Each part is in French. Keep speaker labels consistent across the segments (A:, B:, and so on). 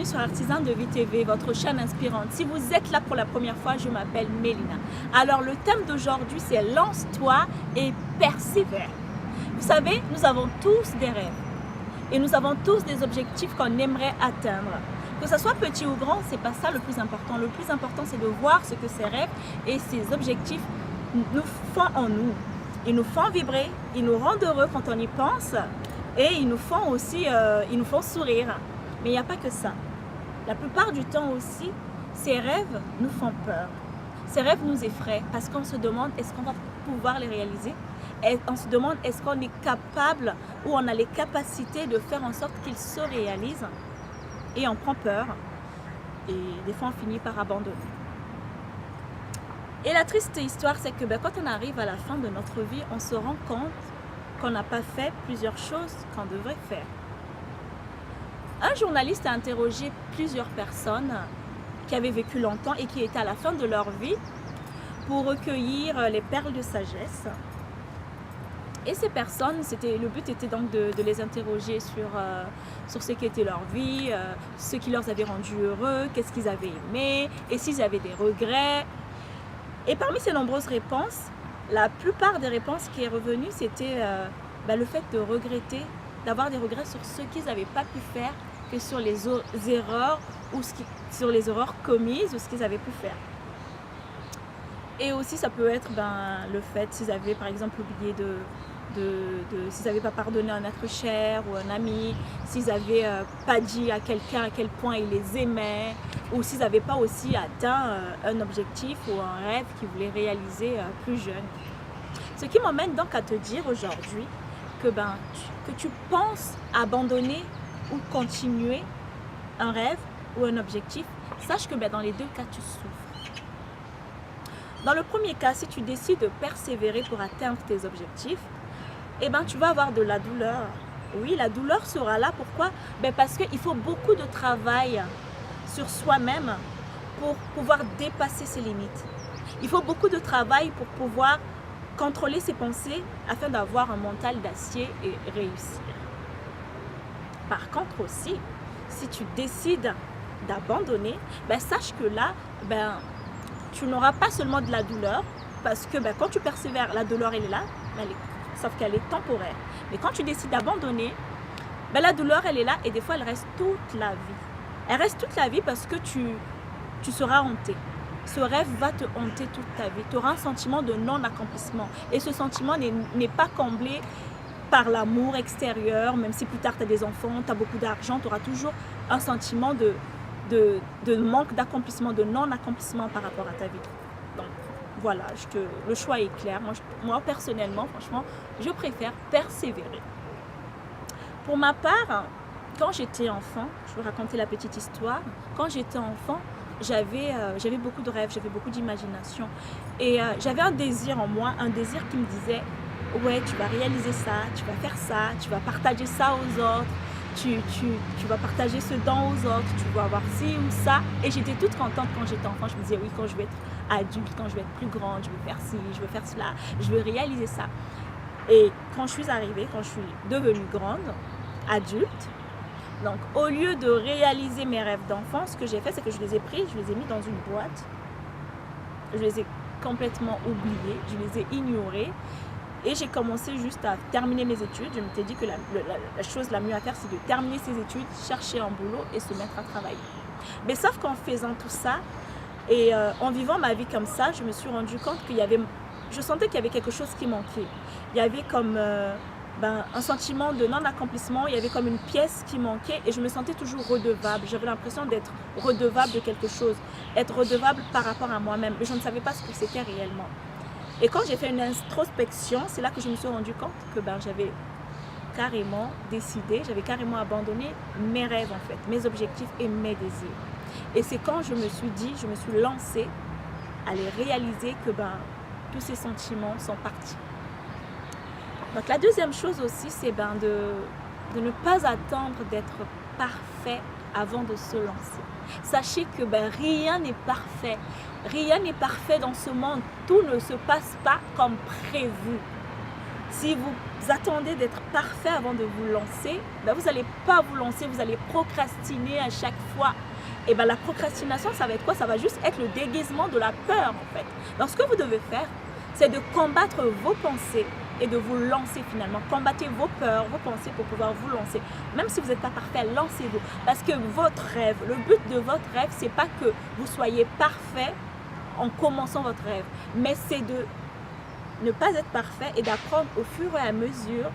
A: bienvenue sur Artisan de Vie TV, votre chaîne inspirante. Si vous êtes là pour la première fois, je m'appelle Mélina. Alors le thème d'aujourd'hui, c'est lance-toi et persévère. Vous savez, nous avons tous des rêves et nous avons tous des objectifs qu'on aimerait atteindre. Que ce soit petit ou grand, c'est pas ça le plus important. Le plus important, c'est de voir ce que ces rêves et ces objectifs nous font en nous. Ils nous font vibrer, ils nous rendent heureux quand on y pense et ils nous font aussi, ils nous font sourire. Mais il n'y a pas que ça. La plupart du temps aussi, ces rêves nous font peur. Ces rêves nous effraient parce qu'on se demande est-ce qu'on va pouvoir les réaliser? Et on se demande est-ce qu'on est capable ou on a les capacités de faire en sorte qu'ils se réalisent. Et on prend peur. Et des fois, on finit par abandonner. Et la triste histoire, c'est que quand on arrive à la fin de notre vie, on se rend compte qu'on n'a pas fait plusieurs choses qu'on devrait faire. Un journaliste a interrogé plusieurs personnes qui avaient vécu longtemps et qui étaient à la fin de leur vie pour recueillir les perles de sagesse. Et ces personnes, le but était donc de les interroger sur ce qu'était leur vie, ce qui leur avait rendu heureux, qu'est-ce qu'ils avaient aimé et s'ils avaient des regrets. Et parmi ces nombreuses réponses, la plupart des réponses qui est revenue, c'était le fait de regretter, d'avoir des regrets sur ce qu'ils n'avaient pas pu faire que sur les erreurs ou sur les erreurs commises ou ce qu'ils avaient pu faire. Et aussi ça peut être le fait s'ils avaient par exemple oublié s'ils n'avaient pas pardonné un être cher ou un ami, s'ils n'avaient pas dit à quelqu'un à quel point ils les aimaient, ou s'ils n'avaient pas aussi atteint un objectif ou un rêve qu'ils voulaient réaliser plus jeune. Ce qui m'emmène donc à te dire aujourd'hui que tu penses abandonner ou continuer un rêve ou un objectif, sache que dans les deux cas, tu souffres. Dans le premier cas, si tu décides de persévérer pour atteindre tes objectifs, tu vas avoir de la douleur. Oui, la douleur sera là. Pourquoi? Parce qu'il faut beaucoup de travail sur soi-même pour pouvoir dépasser ses limites. Il faut beaucoup de travail pour pouvoir contrôler ses pensées afin d'avoir un mental d'acier et réussir. Par contre aussi, si tu décides d'abandonner, sache que là, tu n'auras pas seulement de la douleur, parce que quand tu persévères, la douleur elle est là, sauf qu'elle est temporaire. Mais quand tu décides d'abandonner, la douleur elle est là et des fois elle reste toute la vie. Elle reste toute la vie parce que tu seras hanté. Ce rêve va te hanter toute ta vie. Tu auras un sentiment de non-accomplissement. Et ce sentiment n'est pas comblé par l'amour extérieur. Même si plus tard tu as des enfants, tu as beaucoup d'argent, tu auras toujours un sentiment de manque d'accomplissement, de non-accomplissement par rapport à ta vie. Donc voilà, le choix est clair. Moi personnellement, franchement, je préfère persévérer. Pour ma part, quand j'étais enfant, je vais raconter la petite histoire. Quand j'étais enfant, j'avais beaucoup de rêves, j'avais beaucoup d'imagination. Et j'avais un désir en moi, un désir qui me disait « Ouais, tu vas réaliser ça, tu vas faire ça, tu vas partager ça aux autres, tu vas partager ce don aux autres, tu vas avoir ci ou ça. » Et j'étais toute contente quand j'étais enfant. Je me disais « Oui, quand je vais être adulte, quand je vais être plus grande, je vais faire ci, je vais faire cela, je vais réaliser ça. » Et quand je suis arrivée, quand je suis devenue grande, adulte, donc, au lieu de réaliser mes rêves d'enfant, ce que j'ai fait, c'est que je les ai pris, je les ai mis dans une boîte. Je les ai complètement oubliés, je les ai ignorés. Et j'ai commencé juste à terminer mes études. Je m'étais dit que la chose la mieux à faire, c'est de terminer ses études, chercher un boulot et se mettre à travailler. Mais sauf qu'en faisant tout ça, et en vivant ma vie comme ça, je me suis rendu compte je sentais qu'il y avait quelque chose qui manquait. Il y avait comme un sentiment de non-accomplissement, il y avait comme une pièce qui manquait et je me sentais toujours redevable. J'avais l'impression d'être redevable de quelque chose, être redevable par rapport à moi-même, mais je ne savais pas ce que c'était réellement. Et quand j'ai fait une introspection, c'est là que je me suis rendu compte que j'avais carrément décidé, j'avais carrément abandonné mes rêves en fait, mes objectifs et mes désirs. Et c'est quand je me suis lancée à les réaliser que tous ces sentiments sont partis. Donc la deuxième chose aussi, c'est de ne pas attendre d'être parfait avant de se lancer. Sachez que rien n'est parfait. Rien n'est parfait dans ce monde. Tout ne se passe pas comme prévu. Si vous attendez d'être parfait avant de vous lancer, ben vous n'allez pas vous lancer, vous allez procrastiner à chaque fois. Et ben la procrastination, ça va être quoi? Ça va juste être le déguisement de la peur en fait. Donc ce que vous devez faire, c'est de combattre vos pensées et de vous lancer finalement. Combattez vos peurs, vos pensées pour pouvoir vous lancer. Même si vous n'êtes pas parfait, lancez-vous. Parce que votre rêve, le but de votre rêve, c'est pas que vous soyez parfait en commençant votre rêve, mais c'est de ne pas être parfait et d'apprendre au fur et à mesure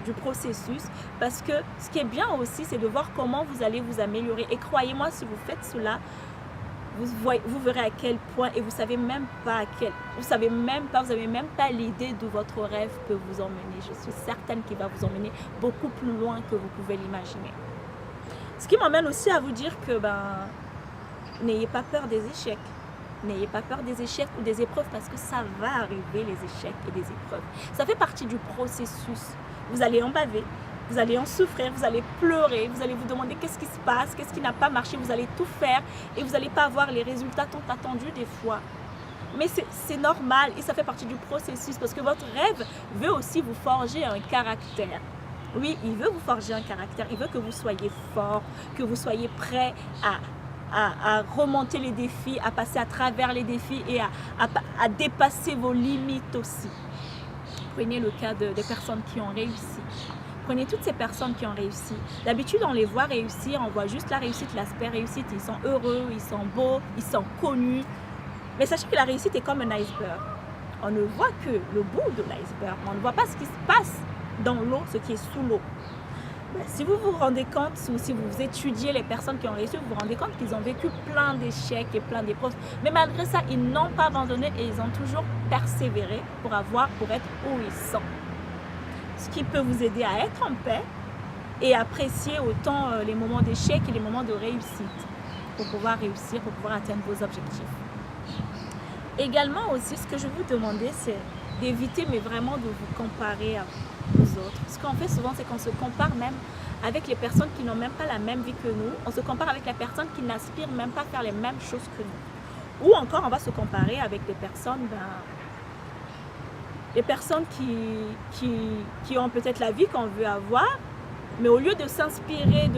A: du processus, parce que ce qui est bien aussi, c'est de voir comment vous allez vous améliorer. Et croyez-moi, si vous faites cela, vous verrez à quel point, et vous savez même pas vous avez même pas l'idée d'où votre rêve peut vous emmener. Je suis certaine qu'il va vous emmener beaucoup plus loin que vous pouvez l'imaginer. Ce qui m'emmène aussi à vous dire que n'ayez pas peur des échecs. N'ayez pas peur des échecs ou des épreuves, parce que ça va arriver, les échecs et des épreuves. Ça fait partie du processus. Vous allez en baver, vous allez en souffrir, vous allez pleurer, vous allez vous demander qu'est-ce qui se passe, qu'est-ce qui n'a pas marché, vous allez tout faire et vous n'allez pas avoir les résultats tant attendus des fois. Mais c'est normal et ça fait partie du processus, parce que votre rêve veut aussi vous forger un caractère. Oui, il veut vous forger un caractère, il veut que vous soyez fort, que vous soyez prêt à remonter les défis, à passer à travers les défis et à dépasser vos limites aussi. Prenez le cas des personnes qui ont réussi. Prenez toutes ces personnes qui ont réussi. D'habitude, on les voit réussir, on voit juste la réussite, l'aspect réussite. Ils sont heureux, ils sont beaux, ils sont connus. Mais sachez que la réussite est comme un iceberg. On ne voit que le bout de l'iceberg. On ne voit pas ce qui se passe dans l'eau, ce qui est sous l'eau. Si vous vous rendez compte, ou si vous étudiez les personnes qui ont réussi, vous vous rendez compte qu'ils ont vécu plein d'échecs et plein d'épreuves. Mais malgré ça, ils n'ont pas abandonné et ils ont toujours persévéré pour être où ils sont. Ce qui peut vous aider à être en paix et apprécier autant les moments d'échec et les moments de réussite pour pouvoir réussir, pour pouvoir atteindre vos objectifs. Également aussi, ce que je vous demandais, c'est d'éviter, mais vraiment de vous comparer aux autres. Ce qu'on fait souvent, c'est qu'on se compare même avec les personnes qui n'ont même pas la même vie que nous. On se compare avec les personnes qui n'aspirent même pas à faire les mêmes choses que nous. Ou encore, on va se comparer avec des personnes, qui ont peut-être la vie qu'on veut avoir, mais au lieu de s'inspirer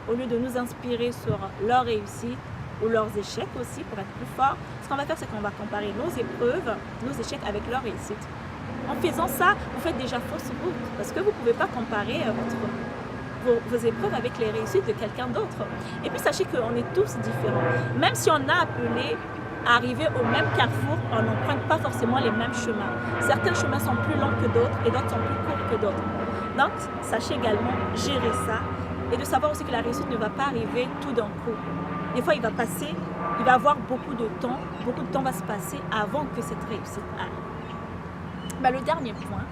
A: au lieu de nous inspirer sur leur réussite ou leurs échecs aussi pour être plus forts, ce qu'on va faire, c'est qu'on va comparer nos épreuves, nos échecs avec leur réussite. En faisant ça, vous faites déjà fausse route, parce que vous ne pouvez pas comparer vos épreuves avec les réussites de quelqu'un d'autre. Et puis sachez qu'on est tous différents. Même si on a appelé à arriver au même carrefour, on n'emprunte pas forcément les mêmes chemins. Certains chemins sont plus longs que d'autres et d'autres sont plus courts que d'autres. Donc, sachez également gérer ça et de savoir aussi que la réussite ne va pas arriver tout d'un coup. Des fois, il va avoir beaucoup de temps va se passer avant que cette réussite arrive. Le dernier point,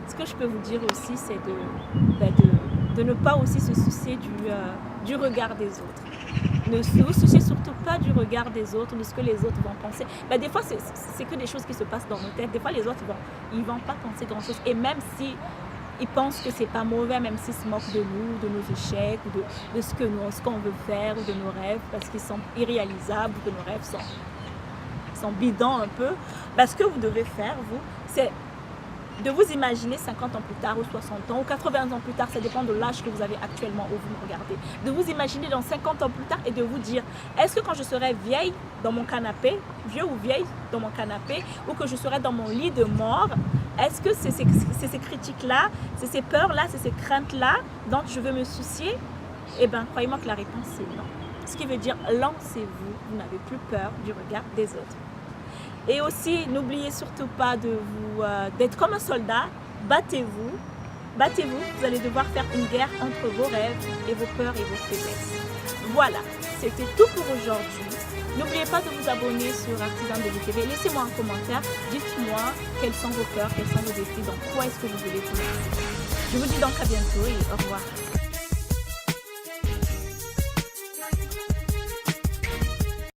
A: ce que je peux vous dire aussi, c'est de ne pas aussi se soucier du regard des autres. Ne vous souciez surtout pas du regard des autres, de ce que les autres vont penser. Des fois, c'est que des choses qui se passent dans nos têtes. Des fois, les autres ils vont pas penser grand-chose. Et même si ils pensent que c'est pas mauvais, même s'ils se moquent de nous, de nos échecs, ou de ce qu'on veut faire, ou de nos rêves, parce qu'ils sont irréalisables, ou que nos rêves sont bidons un peu. Ce que vous devez faire, vous, c'est de vous imaginer 50 ans plus tard, ou 60 ans, ou 80 ans plus tard, ça dépend de l'âge que vous avez actuellement où vous me regardez. De vous imaginer dans 50 ans plus tard et de vous dire, est-ce que quand je serai vieille dans mon canapé, vieux ou vieille dans mon canapé, ou que je serai dans mon lit de mort, est-ce que c'est ces critiques-là, c'est ces peurs-là, c'est ces craintes-là dont je veux me soucier? Croyez-moi que la réponse est non. Ce qui veut dire, lancez-vous, vous n'avez plus peur du regard des autres. Et aussi, n'oubliez surtout pas d'être comme un soldat, battez-vous, vous allez devoir faire une guerre entre vos rêves et vos peurs et vos faiblesses. Voilà, c'était tout pour aujourd'hui. N'oubliez pas de vous abonner sur Artisan de VTV. Laissez-moi un commentaire, dites-moi quelles sont vos peurs, quels sont vos défis, donc quoi est-ce que vous voulez pour vous. Je vous dis donc à bientôt et au revoir.